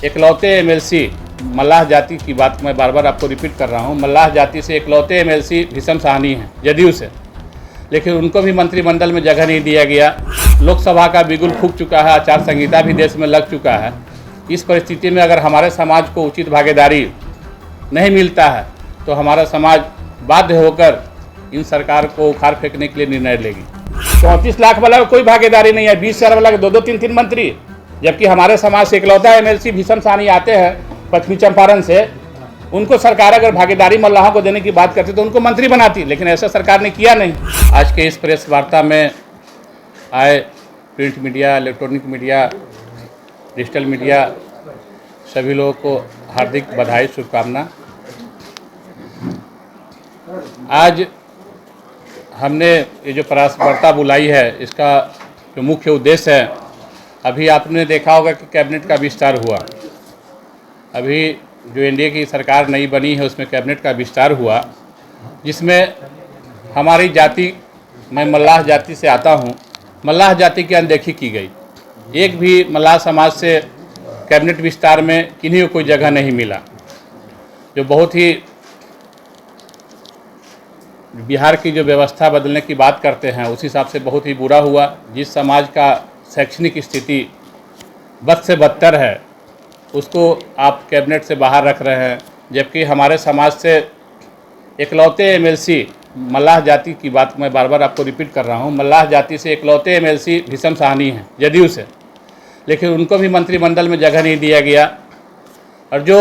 इकलौते एमएलसी मल्लाह जाति की बात मैं बार बार आपको रिपीट कर रहा हूँ। मल्लाह जाति से इकलौते एमएलसी भीषम साहनी हैं जदयू से, लेकिन उनको भी मंत्रिमंडल में जगह नहीं दिया गया। लोकसभा का बिगुल फूंक चुका है, आचार संहिता भी देश में लग चुका है। इस परिस्थिति में अगर हमारे समाज को उचित भागीदारी नहीं मिलता है तो हमारा समाज बाध्य होकर इन सरकार को उखाड़ फेंकने के लिए निर्णय लेगी। 34 लाख वाला को कोई भागीदारी नहीं है, 20 हज़ार वाला के दो 3 मंत्री, जबकि हमारे समाज से इकलौता एमएलसी भीषम साहनी आते हैं पश्चिमी चंपारण से। उनको सरकार अगर भागीदारी मल्लाहों को देने की बात करती तो उनको मंत्री बनाती, लेकिन ऐसा सरकार ने किया नहीं। आज के इस प्रेस वार्ता में आए print media, electronic media, digital media, सभी लोगों को हार्दिक बधाई, शुभकामना। आज हमने ये जो प्रेस वार्ता बुलाई है, इसका जो मुख्य उद्देश्य है, अभी आपने देखा होगा कि कैबिनेट का विस्तार हुआ। अभी जो एनडीए की सरकार नई बनी है उसमें कैबिनेट का विस्तार हुआ, जिसमें हमारी जाति, मैं मल्लाह जाति से आता हूँ, मल्लाह जाति की अनदेखी की गई। एक भी मल्लाह समाज से कैबिनेट विस्तार में किन्हीं को कोई जगह नहीं मिला, जो बहुत ही बिहार की जो व्यवस्था बदलने की बात करते हैं उस हिसाब से बहुत ही बुरा हुआ। जिस समाज का शैक्षणिक स्थिति बद से बदतर है उसको आप कैबिनेट से बाहर रख रहे हैं, जबकि हमारे समाज से इकलौते एमएलसी मल्लाह जाति की बात मैं बार बार आपको रिपीट कर रहा हूँ। मल्लाह जाति से इकलौते एमएलसी भीषम साहनी हैं जदयू से, लेकिन उनको भी मंत्रिमंडल में जगह नहीं दिया गया। और जो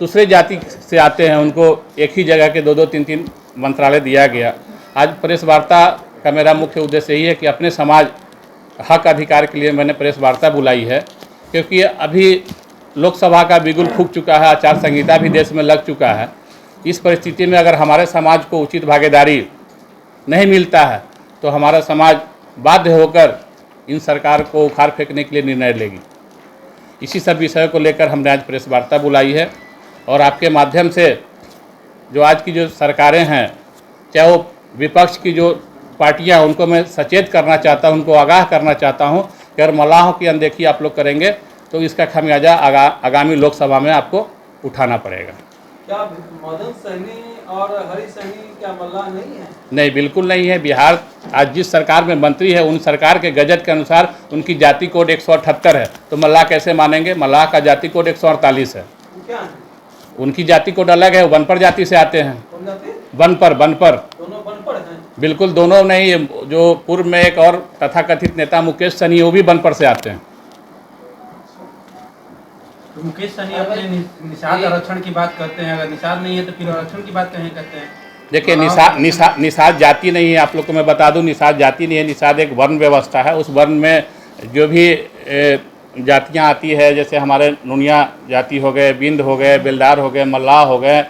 दूसरे जाति से आते हैं उनको एक ही जगह के दो 3 मंत्रालय दिया गया। आज प्रेस वार्ता का मेरा मुख्य उद्देश्य यही है कि अपने समाज हक अधिकार के लिए मैंने प्रेस वार्ता बुलाई है, क्योंकि अभी लोकसभा का बिगुल फूंक चुका है, आचार संहिता भी देश में लग चुका है। इस परिस्थिति में अगर हमारे समाज को उचित भागीदारी नहीं मिलता है तो हमारा समाज बाध्य होकर इन सरकार को उखाड़ फेंकने के लिए निर्णय लेगी। इसी सब विषयों को लेकर हमने आज प्रेस वार्ता बुलाई है। और आपके माध्यम से जो आज की जो सरकारें हैं, चाहे वो विपक्ष की जो पार्टियां, उनको मैं सचेत करना चाहता हूं, उनको आगाह करना चाहता हूं कि अगर मल्लाहों की अनदेखी आप लोग करेंगे तो इसका खामियाजा आगामी लोकसभा में आपको उठाना पड़ेगा। क्या मदन सहनी और हरी सहनी क्या मल्लाह नहीं है? नहीं, बिल्कुल नहीं है। बिहार आज जिस सरकार में मंत्री है उन सरकार के गजट के अनुसार उनकी जाति कोड 178 है, तो मल्लाह कैसे मानेंगे? मल्लाह का जाति कोड 148 है। क्या है? उनकी जाति कोड अलग है, वो बनपर जाति से आते हैं। बनपर दोनों बनपर हैं? बिल्कुल, दोनों नहीं। जो पूर्व में एक और तथाकथित नेता मुकेश सहनी, वो भी बनपर से आते हैं। तो मुकेश सहनी अपने निषाद आरक्षण की बात करते हैं, अगर निषाद नहीं है तो फिर आरक्षण की बात कहीं करते हैं? देखिए, निषाद जाति नहीं है। आप लोग को मैं बता दूं, निषाद जाति नहीं है। निषाद एक वर्ण व्यवस्था है। उस वर्ण में जो भी जातियां आती है, जैसे हमारे नुनिया जाति हो गए, बिंद हो गए, बेलदार हो गए, मल्लाह हो गए,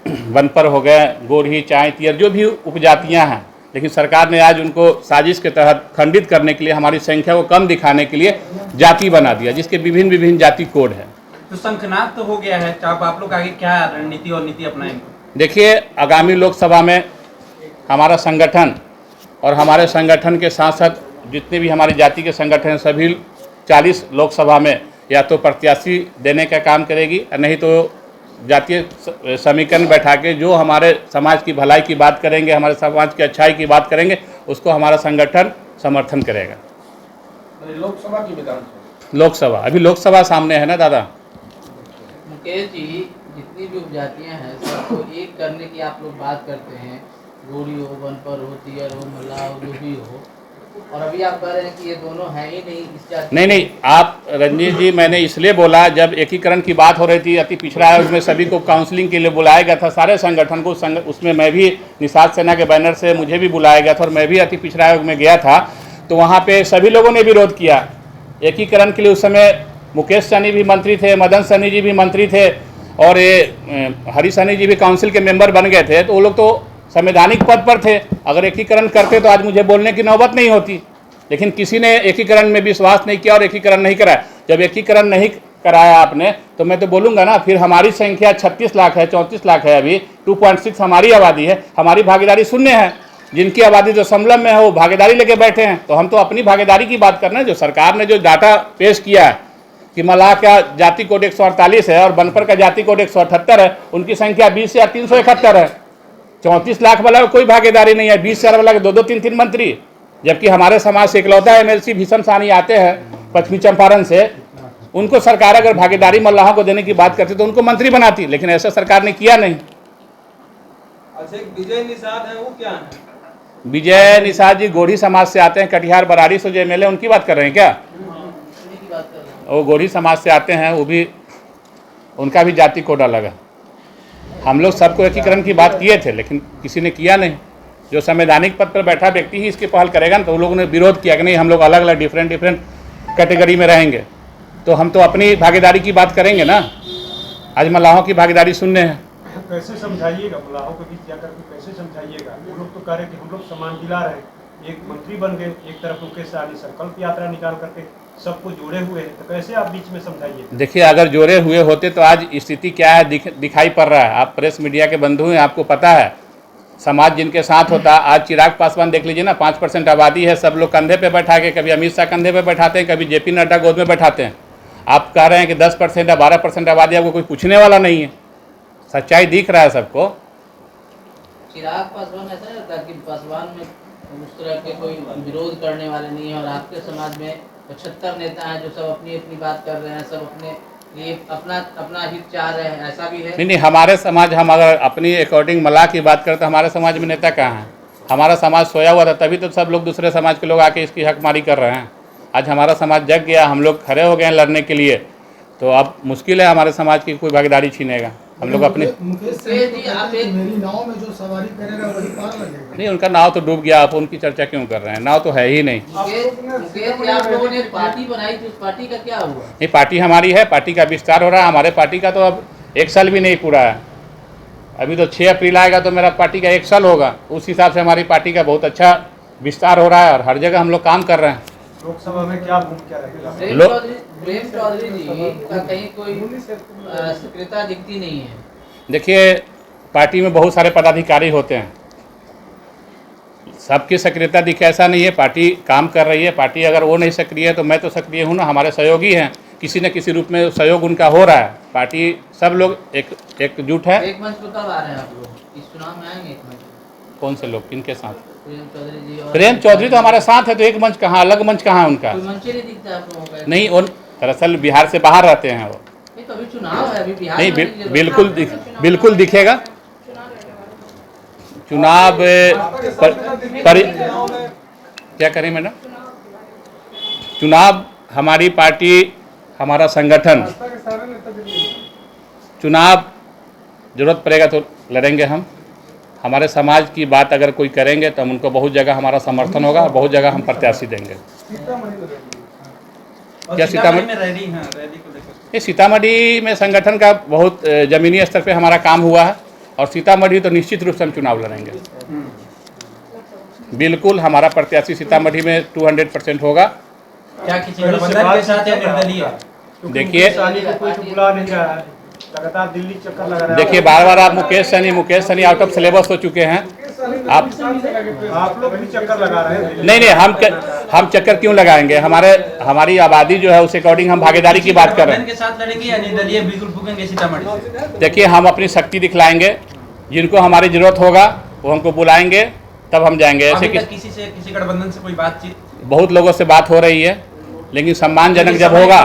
बनपर हो गए, गोरही, चाय, तियर, जो भी उपजातियां हैं, लेकिन सरकार ने आज उनको साजिश के तहत खंडित करने के लिए, हमारी संख्या को कम दिखाने के लिए जाति बना दिया, जिसके विभिन्न जाति कोड है। तो शंखनाद तो हो गया है, तो आप लोग आगे क्या रणनीति और नीति अपनाएंगे? देखिए, आगामी लोकसभा में हमारा संगठन और हमारे संगठन के साथ साथ जितने भी हमारी जाति के संगठन हैं, सभी 40 लोकसभा में या तो प्रत्याशी देने का काम करेगी, नहीं तो जातीय समीकरण बैठा के जो हमारे समाज की भलाई की बात करेंगे, हमारे समाज की अच्छाई की बात करेंगे, उसको हमारा संगठन समर्थन करेगा। लोकसभा की विधानसभा? लोकसभा, अभी लोकसभा सामने है ना दादा। मुकेश जी, जितनी भी उपजातियां हैं सबको एक करने की आप लोग बात करते हैं, गोरी हो, बनपर हो, तियर हो, मल्लाह हो, जो भी हो, और अभी आप कह रहे हैं कि ये दोनों हैं ही नहीं इस जाति। नहीं, आप रंजीत जी, मैंने इसलिए बोला, जब एकीकरण की बात हो रही थी, अति पिछड़ा आयोग में सभी को काउंसलिंग के लिए बुलाया गया था, सारे संगठन को। उसमें मैं भी निषाद सेना के बैनर से मुझे भी बुलाया गया था और मैं भी अति पिछड़ा आयोग में गया था, तो वहाँ पे सभी लोगों ने विरोध किया एकीकरण के लिए। उस समय मुकेश सहनी भी मंत्री थे, मदन सहनी जी भी मंत्री थे, और ये हरी सहनी जी भी काउंसिल के मेंबर बन गए थे, तो वो लोग तो संवैधानिक पद पर थे। अगर एकीकरण करते तो आज मुझे बोलने की नौबत नहीं होती, लेकिन किसी ने एकीकरण में विश्वास नहीं किया और एकीकरण नहीं कराया। जब एकीकरण नहीं कराया आपने, तो मैं तो बोलूँगा ना, फिर हमारी संख्या 36 लाख है, 34 लाख है, अभी 2.6 हमारी आबादी है, हमारी भागीदारी शून्य है। जिनकी आबादी जो समलम में है वो भागीदारी लेके बैठे हैं, तो हम तो अपनी भागीदारी की बात कर रहे हैं। जो सरकार ने जो डाटा पेश किया है कि मलाह का जाति कोड 148 है और बनपर का जाति कोड 178 है, उनकी संख्या 20,371 है। 34 लाख वाला को कोई भागीदारी नहीं है, 20,000 वाला के 2-2, 3-3 मंत्री। जबकि हमारे समाज से इकलौता MLC भीषम साहनी आते हैं पश्चिमी चंपारण से, उनको सरकार अगर भागीदारी मल्लाहों को देने की बात करती तो उनको मंत्री बनाती, लेकिन ऐसा सरकार ने किया नहीं। अच्छा, विजय निषाद है, वो क्या है? विजय निषाद जी गोढ़ी समाज से आते हैं, कटिहार बराड़ी से जो MLA उनकी बात कर रहे हैं क्या? वो गोढ़ी समाज से आते हैं, वो भी उनका भी जाति कोड अलग है। हम लोग सबको एकीकरण की बात किए थे, लेकिन किसी ने किया नहीं। जो संवैधानिक पद पर बैठा व्यक्ति ही इसकी पहल करेगा ना, तो उन लोगों ने विरोध किया कि नहीं, हम लोग अलग अलग डिफरेंट कैटेगरी में रहेंगे। तो हम तो अपनी भागीदारी की बात करेंगे ना। आज मल्लाहों की भागीदारी सुनने हैं। कैसे समझाइएगा मल्लाहों के बीच जाकर के, कैसे समझाइएगा? वो लोग तो कह रहे कि हम लोग सम्मान दिला रहे हैं, एक मंत्री बन गए, एक तरफ मुकेश सहनी संकल्प यात्रा निकाल करके सबको जोड़े हुए हैं, तो कैसे आप बीच में समझाइए? देखिए, अगर जोड़े हुए होते तो आज स्थिति क्या है दिखाई पड़ रहा है। आप प्रेस मीडिया के बंधु हैं, आपको पता है समाज जिनके साथ होता। आज चिराग पासवान देख लीजिए ना, 5% आबादी है, सब लोग कंधे पे बैठा के, कभी अमित शाह कंधे पे बैठाते हैं, कभी JP नड्डा गोद में बैठाते हैं। आप कह रहे हैं कि 10% या 12% आबादी, आपको कोई पूछने वाला नहीं है। सच्चाई दिख रहा है सबको। चिराग पासवान ऐसा नहीं लगता कि पासवान में उस तरह के कोई विरोध करने वाले नहीं है, और आपके समाज में 75 नेता हैं जो सब अपनी अपनी बात कर रहे हैं, सब अपने लिए अपना हित चाह रहे हैं, ऐसा भी है? नहीं, हमारे समाज, हम अगर अपनी अकॉर्डिंग मलाह की बात करें तो हमारे समाज में नेता कहाँ हैं? हमारा समाज सोया हुआ था, तभी तो सब लोग दूसरे समाज के लोग आके इसकी हकमारी कर रहे हैं। आज हमारा समाज जग गया, हम लोग खड़े हो गए हैं लड़ने के लिए, तो अब मुश्किल है हमारे समाज की कोई भागीदारी छीनेगा। हम लोग अपने मेरी नाव में जो सवारी करेगा वही पार लगेगा। नहीं, उनका नाव तो डूब गया, आप उनकी चर्चा क्यों कर रहे हैं? नाव तो है ही नहीं। आप लोगों ने पार्टी बनाई थी, उस पार्टी का क्या हुआ? ये पार्टी हमारी है, पार्टी का विस्तार हो रहा है। हमारे पार्टी का तो अब 1 साल भी नहीं पूरा है। अभी तो 6 अप्रैल आएगा तो मेरा पार्टी का 1 साल होगा। उस हिसाब से हमारी पार्टी का बहुत अच्छा विस्तार हो रहा है और हर जगह हम लोग काम कर रहे हैं। लोकसभा में क्या भूमिका रहेगा? प्रेम चौधरी जी का कहीं कोई सक्रियता दिखती नहीं है। देखिए, पार्टी में बहुत सारे पदाधिकारी होते हैं, सबकी सक्रियता दिखे ऐसा नहीं है। पार्टी काम कर रही है, पार्टी अगर वो नहीं सक्रिय है तो मैं तो सक्रिय हूँ ना। हमारे सहयोगी हैं, किसी न किसी रूप में सहयोग उनका हो रहा है। पार्टी सब लोग एकजुट है। एक मंच पर कब आ रहे हैं आप लोग? इस चुनाव में आएंगे एक मंच? कौन से लोग, किनके साथ? प्रेम चौधरी जी। और प्रेम चौधरी तो हमारे साथ है, तो एक मंच कहाँ, अलग मंच कहाँ है उनका? कोई मंच ही नहीं दिखता आप लोगों का? नहीं, उन दरअसल बिहार से बाहर रहते हैं वो। नहीं, तो अभी चुनाव है, अभी बिहार नहीं, में बिल्कुल दिखेगा चुनाव क्या करें मैडम? चुनाव हमारी पार्टी, हमारा संगठन, चुनाव जरूरत पड़ेगा तो लड़ेंगे हम। हमारे समाज की बात अगर कोई करेंगे तो हम उनको बहुत जगह हमारा समर्थन होगा, बहुत जगह हम प्रत्याशी देंगे। क्या सीतामढ़ी में रैली को लेकर? ये सीतामढ़ी में संगठन का बहुत जमीनी स्तर पे हमारा काम हुआ है और सीतामढ़ी तो निश्चित रूप से हम चुनाव लड़ेंगे। बिल्कुल हमारा प्रत्याशी सीतामढ़ी में 200% होगा। क्या किसी गठबंधन के साथ या निर्दलीय? देखिए, कोई तो बुला नहीं रहा है, लगातार दिल्ली चक्कर लगा रहा है। देखिए, बार आप Mukesh Sahni out of syllabus हो चुके हैं। आप लोग भी चक्कर लगा रहे हैं। नहीं, हम चक्कर क्यों लगाएंगे? हमारी आबादी जो है उस अकॉर्डिंग हम भागीदारी की बात कर रहे हैं। के साथ लड़ेंगे या निर्दलीय बिल्कुल फूकेंगे सीतामढ़ी से? देखिए, हम अपनी शक्ति दिखलाएंगे, जिनको हमारी जरूरत होगा वो हमको बुलाएंगे, तब हम जाएंगे। ऐसे किसी गठबंधन से कोई बातचीत? बहुत लोगों से बात हो रही है, लेकिन सम्मानजनक जब होगा।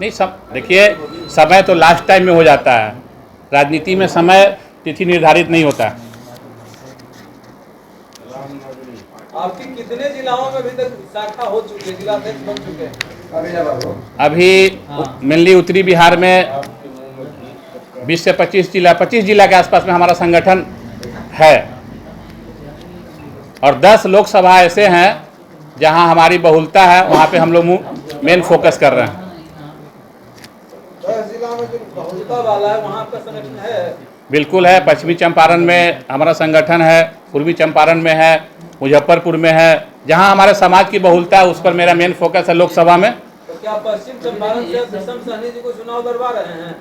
नहीं, देखिए, समय तो लास्ट टाइम में हो जाता है। राजनीति में समय तिथि निर्धारित नहीं होता है। आपकी कितने जिलाओं में अभी तक शाखा हो चुकी है, जिला अध्यक्ष बन चुके हैं? अभी मेनली उत्तरी बिहार में 20 से 25 जिला के आसपास में हमारा संगठन है और 10 लोकसभा ऐसे हैं जहां हमारी बहुलता है, वहां पे हम लोग मेन फोकस कर रहे हैं। 10 जिला में जो बहुलता वाला है वहाँ आपका संगठन है? बिल्कुल है। पश्चिमी चंपारण में हमारा संगठन है, पूर्वी चंपारण में है, मुजफ्फरपुर में है। जहां हमारे समाज की बहुलता है उस पर मेरा मेन फोकस है लोकसभा में। तो क्या पश्चिम चंपारण से भीषम सहनी जी को चुनाव लड़वा रहे हैं?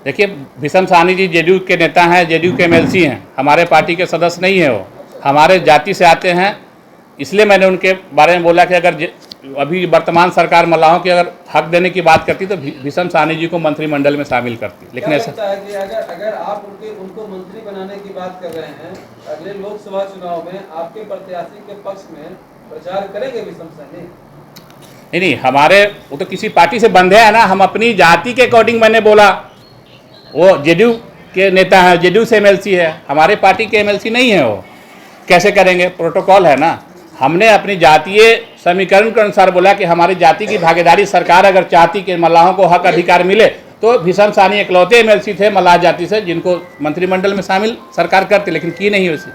देखिए, भीषम सहनी जी JDU के नेता हैं, JDU के MLC हैं, हमारे पार्टी के सदस्य नहीं है। वो हमारे जाति से आते हैं, इसलिए मैंने उनके बारे में बोला कि अगर अभी वर्तमान सरकार मल्लाहों की अगर हक देने की बात करती तो भीषम साहनी जी को मंत्रिमंडल में शामिल करती, लेकिन क्या ऐसा लगता है कि अगर आप उनको मंत्री बनाने की बात कर रहे हैं, अगले लोकसभा चुनाव में आपके प्रत्याशी के पक्ष में प्रचार करेंगे भीषम साहनी? नहीं, हमारे वो तो किसी पार्टी से बंधे हैं ना, हम अपनी जाति के अकॉर्डिंग मैंने बोला। वो जेडीयू के नेता हैं, जेडीयू से एमएलसी है, हमारे पार्टी के एमएलसी नहीं है। वो कैसे करेंगे? प्रोटोकॉल है ना। हमने अपनी जातीय समीकरण के अनुसार बोला कि हमारी जाति की भागीदारी सरकार अगर चाहती कि मल्लाहों को हक अधिकार मिले तो भीषम साहनी इकलौते एमएलसी थे मल्लाह जाति से जिनको मंत्रिमंडल में शामिल सरकार करती, लेकिन की नहीं वैसे।